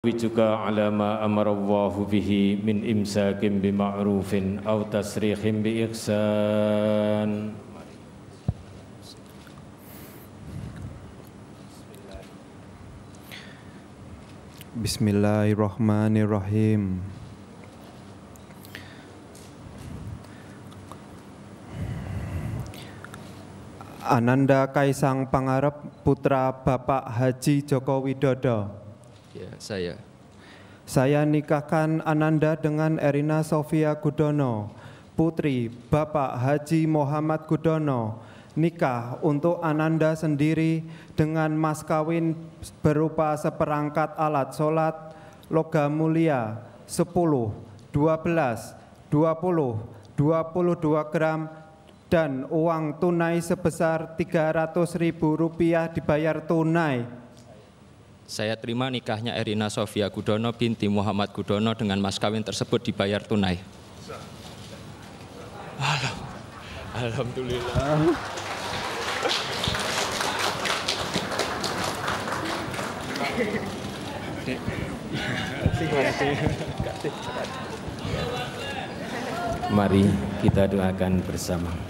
Wijuka ala ma amarallahu bihi min imsakin bima'rufin aw tasrihim bi ihsan. Bismillahirrahmanirrahim. Ananda Kaisang Pangarep putra Bapak Haji Joko Widodo. Ya, saya. Saya nikahkan Ananda dengan Erina Sofia Gudono, putri Bapak Haji Muhammad Gudono. Nikah untuk Ananda sendiri dengan mas kawin berupa seperangkat alat sholat logam mulia 10, 12, 20, 22 gram dan uang tunai sebesar Rp300.000 dibayar tunai. Saya terima nikahnya Erina Sofia Gudono binti Muhammad Gudono dengan mas kawin tersebut dibayar tunai. Alhamdulillah. Mari kita doakan bersama.